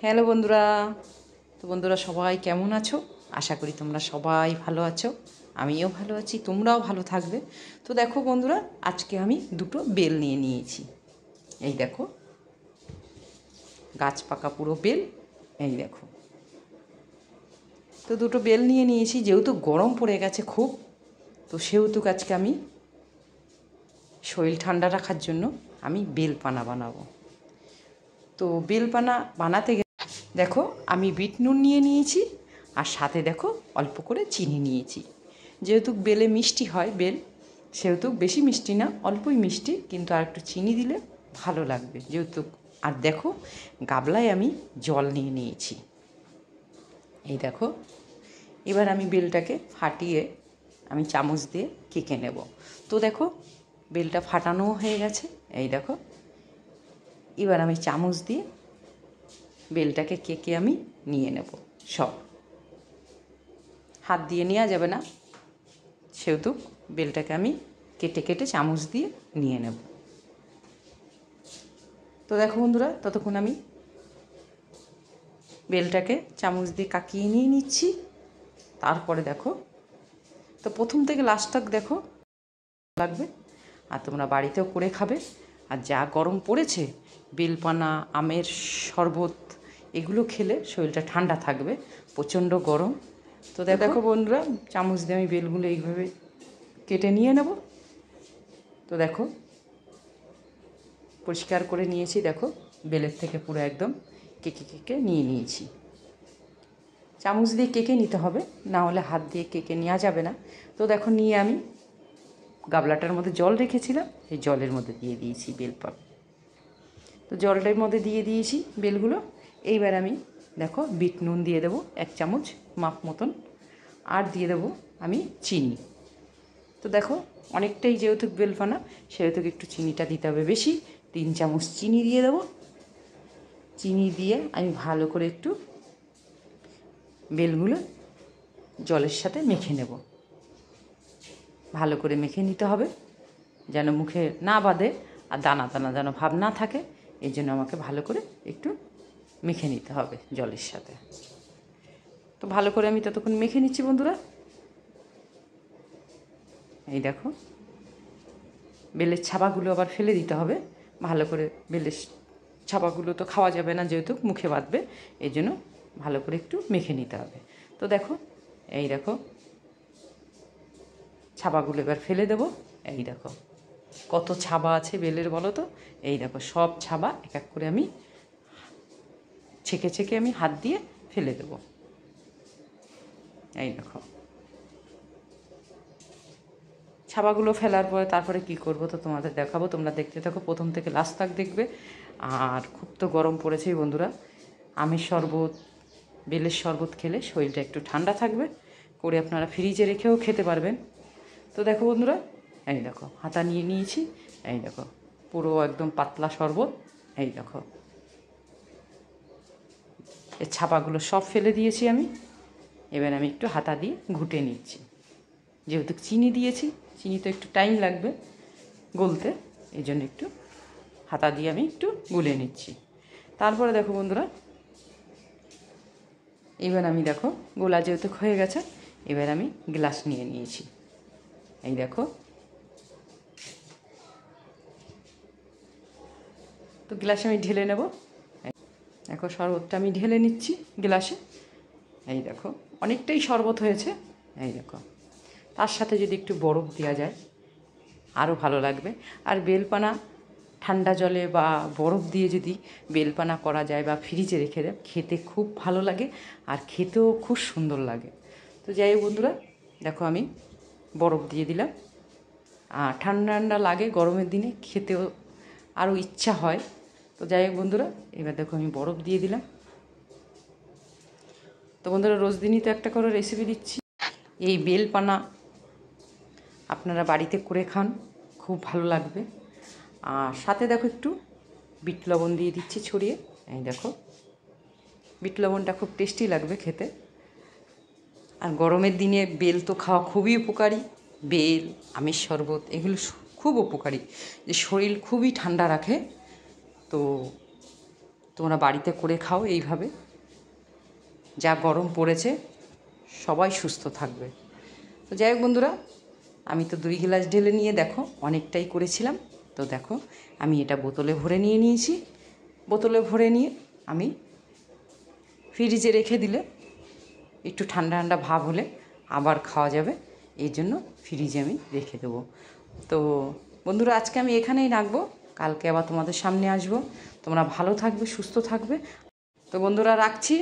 Hello বন্ধুরা। তো বন্ধুরা সবাই কেমন আছো? আশা করি তোমরা সবাই ভালো আছো, আমিও ভালো আছি, তোমরাও ভালো থাকবে। তো দেখো বন্ধুরা, আজকে আমি দুটো বেল নিয়ে নিয়েছি। এই দেখো, গাছ পাকা পুরো বেল। এই দেখো, তো দুটো বেল নিয়ে নিয়েছি। যেহেতু গরম পড়ে গেছে খুব, তো সেহেতু আজকে আমি শরীর ঠান্ডা রাখার জন্য আমি বেলপানা বানাবো। তো বেলপানা বানাতে দেখো, আমি বিট নুন নিয়ে নিয়েছি, আর সাথে দেখো অল্প করে চিনি নিয়েছি। যেহেতু বেলে মিষ্টি হয় বেল, সেহেতু বেশি মিষ্টি না, অল্পই মিষ্টি, কিন্তু আর একটু চিনি দিলে ভালো লাগবে যেহেতু। আর দেখো, গাবলায় আমি জল নিয়ে নিয়েছি। এই দেখো, এবার আমি বেলটাকে ফাটিয়ে আমি চামচ দিয়ে কেকে নেব। তো দেখো, বেলটা ফাটানোও হয়ে গেছে। এই দেখো, এবার আমি চামচ দিয়ে বেলটাকে কেকে আমি নিয়ে নেব। সব হাত দিয়ে নেওয়া যাবে না, সেহেতু বেলটাকে আমি কেটে কেটে চামচ দিয়ে নিয়ে নেব। তো দেখো বন্ধুরা, ততক্ষণ আমি বেলটাকে চামচ দিয়ে কাকিয়ে নিয়ে নিচ্ছি। তারপরে দেখো, তো প্রথম থেকে লাস্ট তক দেখো লাগবে, আর তোমরা বাড়িতেও করে খাবে। আর যা গরম পড়েছে, বেলপানা, আমের শরবত এগুলো খেলে শরীরটা ঠান্ডা থাকবে, প্রচণ্ড গরম। তো দেখো বন্ধুরা, চামচ দিয়ে আমি বেলগুলো এইভাবে কেটে নিয়ে নেব। তো দেখো, পরিষ্কার করে নিয়েছি। দেখো, বেলের থেকে পুরো একদম কেকে কেকে নিয়ে নিয়েছি। চামচ দিয়ে কেকে নিতে হবে, না হলে হাত দিয়ে কেকে নেওয়া যাবে না। তো দেখো, নিয়ে আমি গাবলাটার মধ্যে জল রেখেছিলাম, সেই জলের মধ্যে দিয়ে দিয়েছি বেলপান। তো জলটার মধ্যে দিয়ে দিয়েছি বেলগুলো। এইবার আমি দেখো বিট নুন দিয়ে দেবো 1 চামচ মাপ মতন, আর দিয়ে দেবো আমি চিনি। তো দেখো, অনেকটাই যেহেতু বেলপানা, সেহেতু একটু চিনিটা দিতে হবে বেশি। 3 চামচ চিনি দিয়ে দেবো। চিনি দিয়ে আমি ভালো করে একটু বেলগুলো জলের সাথে মেখে নেব। ভালো করে মেখে নিতে হবে, যেন মুখে না বাঁধে আর দানা দানা যেন ভাব না থাকে। এই জন্য আমাকে ভালো করে একটু মেখে নিতে হবে জলের সাথে। তো ভালো করে আমি ততক্ষণ মেখে নিচ্ছি বন্ধুরা। এই দেখো, বেলের ছাবাগুলো আবার ফেলে দিতে হবে। ভালো করে বেলের ছাবাগুলো তো খাওয়া যাবে না, যেহেতু মুখে বাঁধবে, এই জন্য ভালো করে একটু মেখে নিতে হবে। তো দেখো, এই দেখো, ছাবাগুলো এবার ফেলে দেবো। এই দেখো কত ছাবা আছে বেলের বলো তো। এই দেখো, সব ছাবা এক এক করে আমি ছেঁকে ছেঁকে আমি হাত দিয়ে ফেলে দেবো। এই দেখো, ছাবাগুলো ফেলার পরে তারপরে কি করব তো তোমাদের দেখাবো। তোমরা দেখতে থাকো, প্রথম থেকে লাস্ট তক দেখবে। আর খুব তো গরম পড়েছেই বন্ধুরা, আমের শরবত, বেলের শরবত খেলে শরীরটা একটু ঠান্ডা থাকবে, করে আপনারা ফ্রিজে রেখেও খেতে পারবেন। তো দেখো বন্ধুরা, এই দেখো হাতা নিয়ে নিয়েছি। এই দেখো, পুরো একদম পাতলা শরবত। এই দেখো, এর ছাপাগুলো সব ফেলে দিয়েছি আমি। এবার আমি একটু হাতা দিয়ে ঘুটে নিচ্ছি। যেহেতু চিনি দিয়েছি, চিনি তো একটু টাইম লাগবে গলতে, এই জন্য একটু হাতা দিয়ে আমি একটু গুলে নিচ্ছি। তারপরে দেখো বন্ধুরা, এবার আমি দেখো গোলা যেহেতু হয়ে গেছে, এবার আমি গ্লাস নিয়ে নিয়েছি। এই দেখো, তো গ্লাসে আমি ঢেলে নেব। দেখো, শরবতটা আমি ঢেলে নিচ্ছি গ্লাসে। এই দেখো, অনেকটাই শরবত হয়েছে। এই দেখো, তার সাথে যদি একটু বরফ দেওয়া যায় আরও ভালো লাগবে। আর বেলপানা ঠান্ডা জলে বা বরফ দিয়ে যদি বেলপানা করা যায় বা ফ্রিজে রেখে দেয়, খেতে খুব ভালো লাগে, আর খেতেও খুব সুন্দর লাগে। তো যাই হোক বন্ধুরা, দেখো আমি বরফ দিয়ে দিলাম। আর ঠান্ডা ঠান্ডা লাগে গরমের দিনে, খেতেও আরও ইচ্ছা হয়। তো যাই হোক বন্ধুরা, এবার দেখো আমি বরফ দিয়ে দিলাম। তো বন্ধুরা, রোজ দিনই তো একটা করে রেসিপি দিচ্ছি। এই বেলপানা আপনারা বাড়িতে করে খান, খুব ভালো লাগবে। আর সাথে দেখো একটু বিট লবণ দিয়ে দিচ্ছি ছড়িয়ে। এই দেখো, বিট লবণটা খুব টেস্টি লাগবে খেতে। আর গরমের দিনে বেল তো খাওয়া খুবই উপকারী। বেল, আমের শরবত এগুলো খুব উপকারী, যে শরীর খুবই ঠান্ডা রাখে। তো তোমরা বাড়িতে করে খাও এইভাবে। যা গরম পড়েছে, সবাই সুস্থ থাকবে। তো যাই হোক বন্ধুরা, আমি তো 2 গ্লাস ঢেলে নিয়ে দেখো অনেকটাই করেছিলাম। তো দেখো আমি এটা বোতলে ভরে নিয়ে নিয়েছি। বোতলে ভরে নিয়ে আমি ফ্রিজে রেখে দিলে একটু ঠান্ডা ঠান্ডা ভাব হলে আবার খাওয়া যাবে, এই জন্য ফ্রিজে আমি রেখে দেবো। তো বন্ধুরা, আজকে আমি এখানেই রাখবো, কালকে আবার তোমাদের সামনে আসবো। তোমরা ভালো থাকবে, সুস্থ থাকবে। তো বন্ধুরা রাখছি।